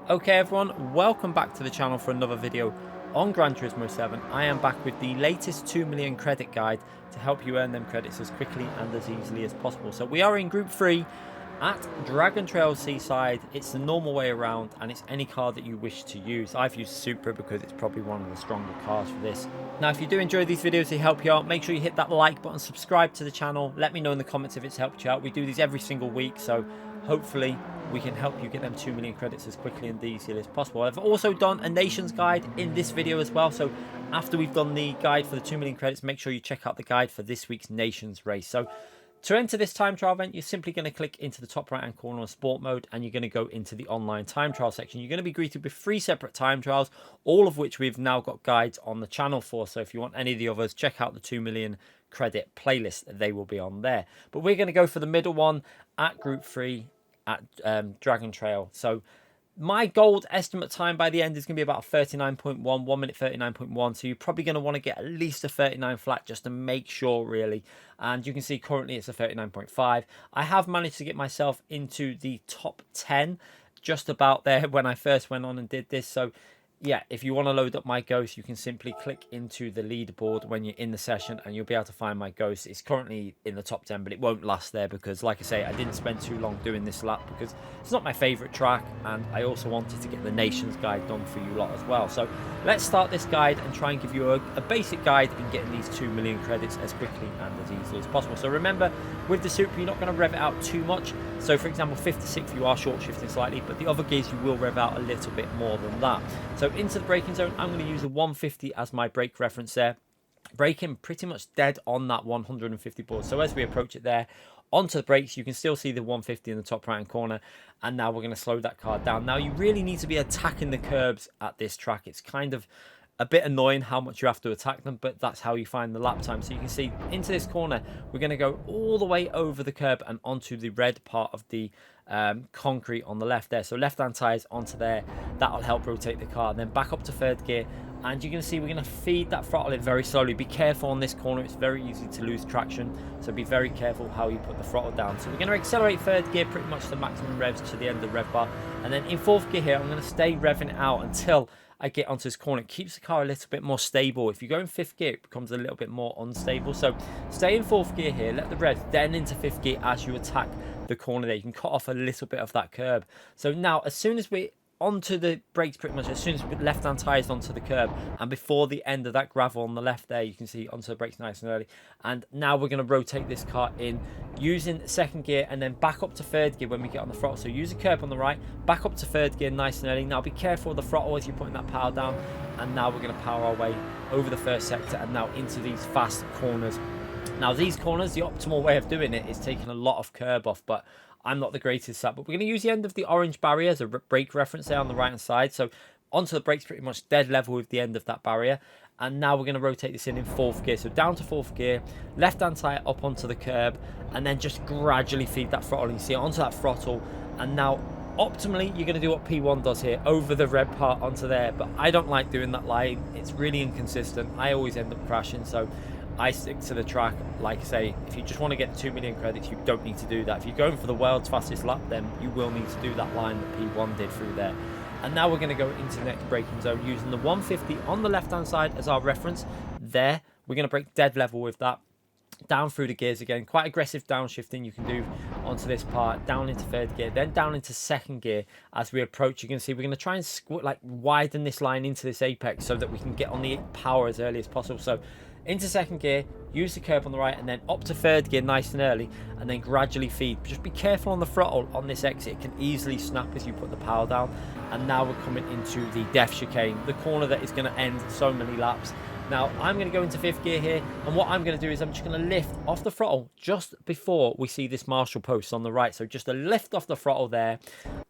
Okay everyone, welcome back to the channel for another video on Gran Turismo 7. I am back with the latest 2 million credit guide to help you earn them credits as quickly and as easily as possible. So we are in Group 3 at Dragon Trail Seaside. It's the normal way around and it's any car that you wish to use. I've used Supra because it's probably one of the stronger cars for this. Now if you do enjoy these videos, they help you out, make sure you hit that like button, subscribe to the channel, let me know in the comments if it's helped you out. We do these every single week, so hopefully we can help you get them 2 million credits as quickly and easily as possible. I've also done a nations guide in this video as well, so after we've done the guide for the 2 million credits, make sure you check out the guide for this week's nations race. So to enter this time trial event, you're simply going to click into the top right hand corner on sport mode and you're going to go into the online time trial section. You're going to be greeted with 3 separate time trials, all of which we've now got guides on the channel for. So if you want any of the others, check out the 2 million credit playlist. They will be on there. But we're going to go for the middle one at Group 3 at Dragon Trail. So my gold estimate time by the end is going to be about 39.1, 1 minute 39.1. So you're probably going to want to get at least a 39 flat just to make sure, really. And you can see currently it's a 39.5. I have managed to get myself into the top 10 just about there when I first went on and did this. So yeah, if you want to load up my ghost, you can simply click into the leaderboard when you're in the session and you'll be able to find my ghost. It's currently in the top 10, but it won't last there because, like I say, I didn't spend too long doing this lap because it's not my favorite track, and I also wanted to get the nations guide done for you lot as well. So let's start this guide and try and give you a basic guide in getting these 2 million credits as quickly and as easily as possible. So remember, with the Supra, you're not going to rev it out too much. So for example, 56, you are short shifting slightly, but the other gears you will rev out a little bit more than that. So into the braking zone, I'm going to use the 150 as my brake reference there. Braking pretty much dead on that 150 board. So as we approach it there, onto the brakes, you can still see the 150 in the top right hand corner. And now we're going to slow that car down. Now you really need to be attacking the curbs at this track. It's kind of a bit annoying how much you have to attack them, but that's how you find the lap time. So you can see into this corner, we're going to go all the way over the curb and onto the red part of the concrete on the left there. So left hand tires onto there, that'll help rotate the car. And then back up to third gear, and you can see we're going to feed that throttle in very slowly. Be careful on this corner, it's very easy to lose traction, so be very careful how you put the throttle down. So we're going to accelerate third gear pretty much to maximum revs to the end of the rev bar, and then in fourth gear here I'm going to stay revving out until I get onto this corner. It keeps the car a little bit more stable. If you go in fifth gear, it becomes a little bit more unstable. So stay in fourth gear here, let the rev, then into fifth gear as you attack the corner there. You can cut off a little bit of that curb. So now, as soon as we're onto the brakes, pretty much as soon as left hand tires onto the curb and before the end of that gravel on the left there, you can see onto the brakes nice and early. And now we're going to rotate this car in using second gear and then back up to third gear when we get on the throttle. So use a curb on the right, back up to third gear nice and early. Now be careful of the throttle as you're putting that power down, and now we're going to power our way over the first sector and now into these fast corners. Now these corners, the optimal way of doing it is taking a lot of curb off, but I'm not the greatest at, but we're going to use the end of the orange barrier as a brake reference there on the right hand side. So onto the brakes pretty much dead level with the end of that barrier. And now we're going to rotate this in fourth gear. So down to fourth gear, left hand tire up onto the curb, and then just gradually feed that throttle. And you see it onto that throttle. And now optimally, you're going to do what P1 does here, over the red part onto there. But I don't like doing that line. It's really inconsistent. I always end up crashing. So I stick to the track. Like I say, if you just want to get 2 million credits, you don't need to do that. If you're going for the world's fastest lap, then you will need to do that line that P1 did through there. And now we're going to go into the next braking zone using the 150 on the left hand side as our reference there. We're going to brake dead level with that. Down through the gears again, quite aggressive downshifting you can do onto this part, down into third gear, then down into second gear. As we approach, you can see we're going to try and widen this line into this apex so that we can get on the power as early as possible. So into second gear, use the curb on the right, and then up to third gear nice and early, and then gradually feed. Just be careful on the throttle on this exit, it can easily snap as you put the power down. And now we're coming into the death chicane, the corner that is going to end so many laps. Now I'm going to go into fifth gear here, and what I'm going to do is I'm just going to lift off the throttle just before we see this marshal post on the right. So just a lift off the throttle there,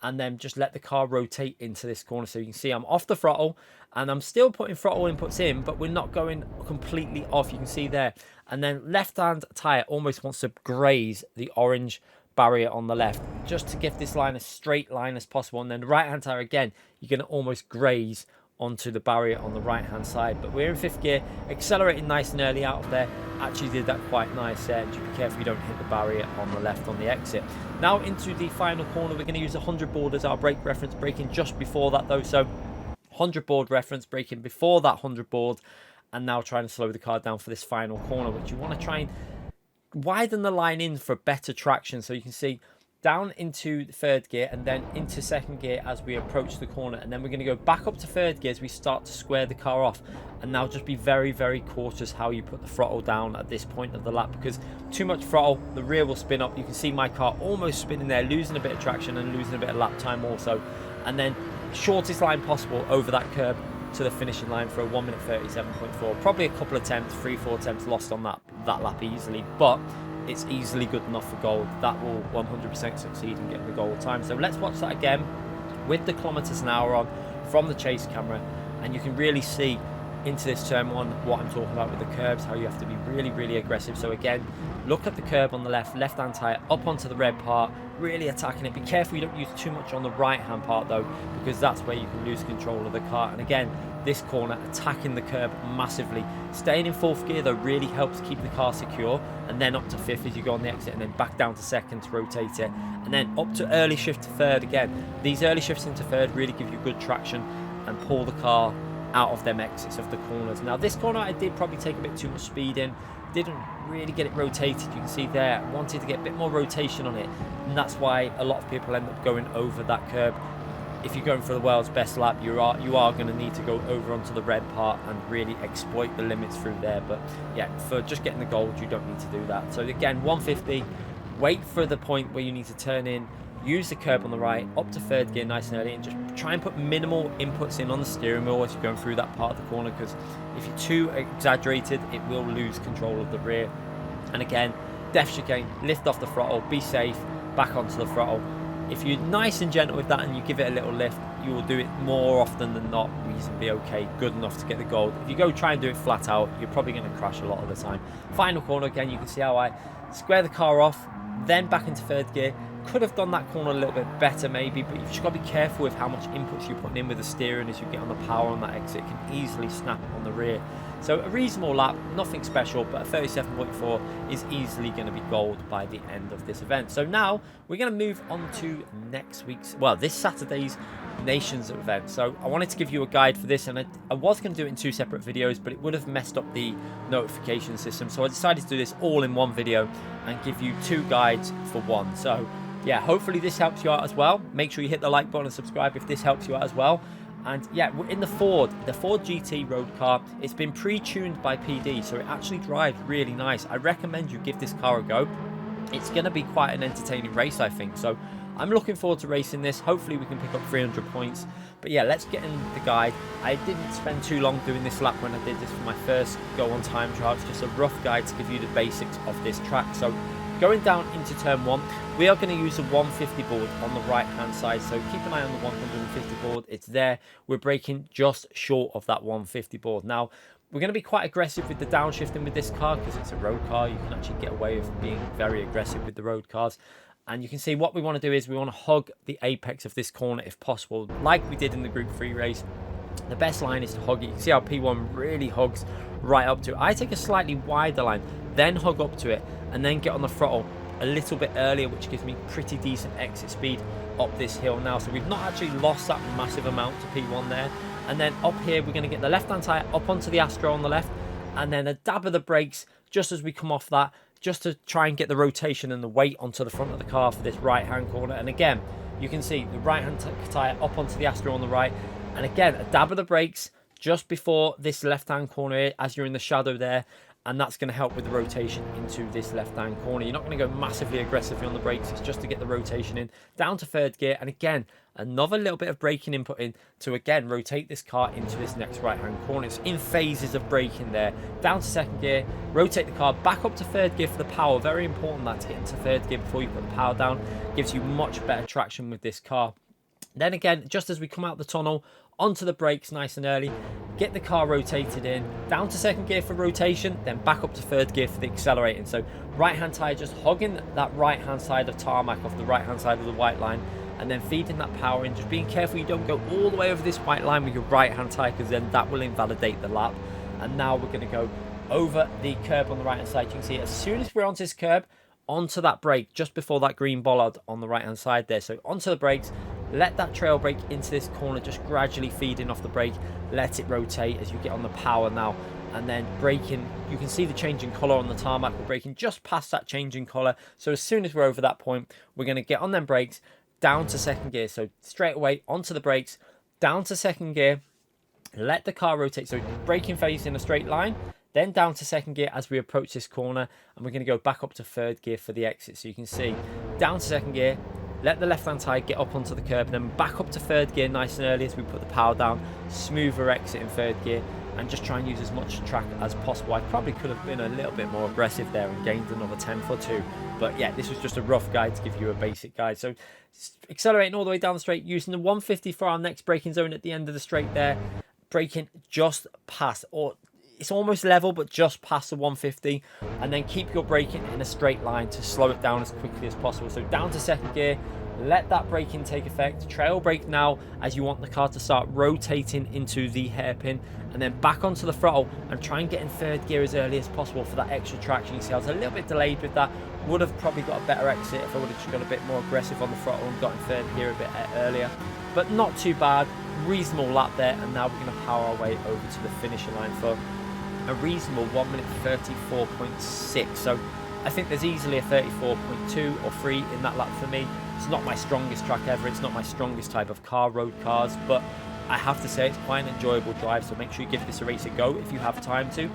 and then just let the car rotate into this corner. So you can see I'm off the throttle and I'm still putting throttle inputs in, but we're not going completely off. You can see there. And then left hand tire almost wants to graze the orange barrier on the left just to give this line as straight line as possible. And then the right hand tire again, you're going to almost graze onto the barrier on the right hand side. But we're in 5th gear, accelerating nice and early out of there. Actually did that quite nice there. Just be careful you don't hit the barrier on the left on the exit. Now into the final corner, we're going to use 100 board as our brake reference, braking just before that though. So 100 board reference, braking before that 100 board, and now trying to slow the car down for this final corner, which you want to try and widen the line in for better traction. So you can see down into 3rd gear and then into 2nd gear as we approach the corner, and then we're going to go back up to 3rd gear as we start to square the car off. And now just be very, very cautious how you put the throttle down at this point of the lap, because too much throttle, the rear will spin up. You can see my car almost spinning there, losing a bit of traction and losing a bit of lap time also. And then shortest line possible over that curb to the finishing line for a 1 minute 37.4. Probably a couple of attempts, 3-4 attempts lost on that lap easily, but it's easily good enough for gold. That will 100% succeed in getting the gold time. So let's watch that again with the kilometers an hour on from the chase camera, and you can really see into this turn 1 what I'm talking about with the curbs, how you have to be really, really aggressive. So again, look at the curb on the left hand tyre, up onto the red part, really attacking it. Be careful you don't use too much on the right hand part though, because that's where you can lose control of the car. And again, this corner, attacking the curb massively. Staying in 4th gear though really helps keep the car secure, and then up to 5th as you go on the exit, and then back down to 2nd to rotate it, and then up to early shift to 3rd again. These early shifts into 3rd really give you good traction and pull the car out of them exits of the corners. Now this corner I did probably take a bit too much speed in, didn't really get it rotated. You can see there, I wanted to get a bit more rotation on it, and that's why a lot of people end up going over that curb. If you're going for the world's best lap, you are going to need to go over onto the red part and really exploit the limits through there. But yeah, for just getting the gold, you don't need to do that. So again, 150, wait for the point where you need to turn in, use the curb on the right, up to 3rd gear nice and early, and just try and put minimal inputs in on the steering wheel as you're going through that part of the corner, because if you're too exaggerated, it will lose control of the rear. And again, def chicane, lift off the throttle, be safe, back onto the throttle. If you're nice and gentle with that and you give it a little lift, you will do it more often than not reasonably okay, good enough to get the gold. If you go try and do it flat out, you're probably going to crash a lot of the time. Final corner again, you can see how I square the car off, then back into 3rd gear. Could have done that corner a little bit better maybe, but you've just got to be careful with how much inputs you're putting in with the steering as you get on the power on that exit. It can easily snap on the rear. So a reasonable lap, nothing special, but a 37.4 is easily going to be gold by the end of this event. So now we're going to move on to next week's, well, this Saturday's Nations event. So I wanted to give you a guide for this, and I was going to do it in 2 separate videos, but it would have messed up the notification system. So I decided to do this all in one video and give you 2 guides for one. So yeah, hopefully this helps you out as well. Make sure you hit the like button and subscribe if this helps you out as well. And yeah, we're in the Ford GT road car. It's been pre-tuned by PD, so it actually drives really nice. I recommend you give this car a go. It's going to be quite an entertaining race, I think. So I'm looking forward to racing this. Hopefully we can pick up 300 points. But yeah, let's get in the guide. I didn't spend too long doing this lap when I did this for my first go on time trial. It's just a rough guide to give you the basics of this track. So going down into turn 1, we are going to use a 150 board on the right hand side, so keep an eye on the 150 board. It's there. We're braking just short of that 150 board. Now we're going to be quite aggressive with the downshifting with this car because it's a road car. You can actually get away with being very aggressive with the road cars. And you can see what we want to do is we want to hug the apex of this corner if possible, like we did in the Group 3 race. The best line is to hug it. You can see how P1 really hugs right up to it. I take a slightly wider line, then hug up to it, and then get on the throttle a little bit earlier, which gives me pretty decent exit speed up this hill now. So we've not actually lost that massive amount to P1 there. And then up here, we're going to get the left-hand tyre up onto the Astro on the left, and then a dab of the brakes just as we come off that, just to try and get the rotation and the weight onto the front of the car for this right-hand corner. And again, you can see the right-hand tyre up onto the Astro on the right, and again, a dab of the brakes just before this left-hand corner here, as you're in the shadow there, and that's going to help with the rotation into this left-hand corner. You're not going to go massively aggressively on the brakes. It's just to get the rotation in. Down to 3rd gear, and again, another little bit of braking input in to, again, rotate this car into this next right-hand corner. It's in phases of braking there. Down to 2nd gear, rotate the car back up to 3rd gear for the power. Very important that to get into 3rd gear before you put the power down. Gives you much better traction with this car. Then again, just as we come out the tunnel, onto the brakes nice and early, get the car rotated in, down to 2nd gear for rotation, then back up to 3rd gear for the accelerating. So right hand tyre just hugging that right hand side of tarmac off the right hand side of the white line, and then feeding that power in. Just being careful you don't go all the way over this white line with your right hand tire, because then that will invalidate the lap. And now we're going to go over the curb on the right hand side. You can see as soon as we're onto this curb, onto that brake just before that green bollard on the right hand side there. So onto the brakes, let that trail brake into this corner, just gradually feeding off the brake, let it rotate as you get on the power now, and then braking. You can see the change in colour on the tarmac. We're braking just past that change in colour. So as soon as we're over that point, we're going to get on them brakes, down to second gear. So straight away onto the brakes, down to second gear, let the car rotate. So braking phase in a straight line, then down to second gear as we approach this corner, and we're going to go back up to third gear for the exit. So you can see down to second gear, let the left hand tyre get up onto the curb, and then back up to third gear nice and early as we put the power down, smoother exit in third gear, and just try and use as much track as possible. I probably could have been a little bit more aggressive there and gained another 10th or 2, but yeah, this was just a rough guide to give you a basic guide. So accelerating all the way down the straight, using the 150 for our next braking zone at the end of the straight there, braking just past, or it's almost level but just past the 150, and then keep your braking in a straight line to slow it down as quickly as possible. So down to second gear, let that braking take effect, trail brake now as you want the car to start rotating into the hairpin, and then back onto the throttle and try and get in third gear as early as possible for that extra traction. You see I was a little bit delayed with that, would have probably got a better exit if I would have just got a bit more aggressive on the throttle and got in third gear a bit earlier, but not too bad. Reasonable lap there, and now we're going to power our way over to the finishing line for a reasonable 1 minute 34.6. So I think there's easily a 34.2 or 3 in that lap for me. It's not my strongest track ever, it's not my strongest type of car, road cars, but I have to say it's quite an enjoyable drive. So make sure you give this a race a go if you have time to.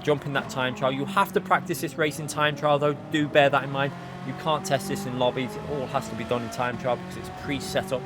Jump in that time trial. You have to practice this race in time trial though, do bear that in mind. You can't test this in lobbies, it all has to be done in time trial because it's pre-set up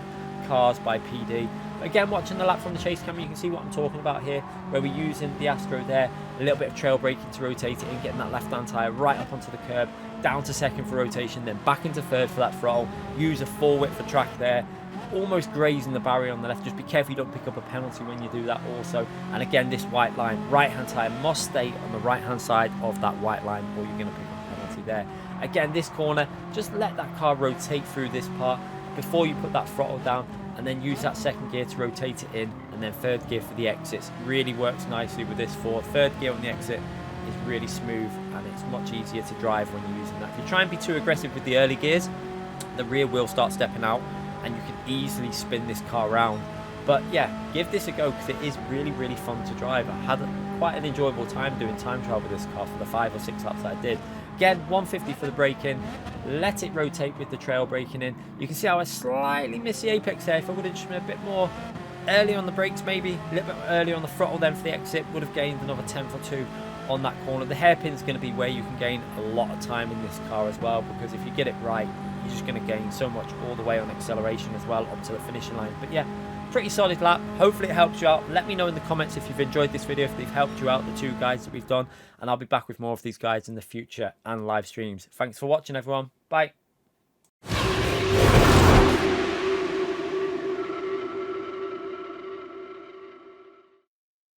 cars by PD. Again, watching the lap from the chase camera, you can see what I'm talking about here, where we're using the Astro there, a little bit of trail braking to rotate it in, getting that left hand tyre right up onto the curb, down to second for rotation, then back into third for that throttle, use a full width for track there, almost grazing the barrier on the left. Just be careful you don't pick up a penalty when you do that also. And again, this white line, right hand tyre must stay on the right hand side of that white line, or you're going to pick up a penalty there. Again, this corner, just let that car rotate through this part before you put that throttle down, and then use that second gear to rotate it in, and then third gear for the exits. Really works nicely with this for third gear on the exit is really smooth, and it's much easier to drive when you're using that. If you try and be too aggressive with the early gears, the rear wheel starts stepping out and you can easily spin this car around. But yeah, give this a go because it is really, really fun to drive. I had quite an enjoyable time doing time trial with this car for the 5 or 6 laps that I did. Again, 150 for the braking, let it rotate with the trail braking in. You can see how I slightly missed the apex there. If I would have just been a bit more early on the brakes, maybe a little bit earlier on the throttle then for the exit, would have gained another 10th or 2 on that corner. The hairpin is going to be where you can gain a lot of time in this car as well, because if you get it right, you're just going to gain so much all the way on acceleration as well up to the finishing line. But yeah, pretty solid lap. Hopefully it helps you out. Let me know in the comments if you've enjoyed this video, if they've helped you out, the 2 guides that we've done, and I'll be back with more of these guides in the future and live streams. Thanks for watching, everyone. Bye.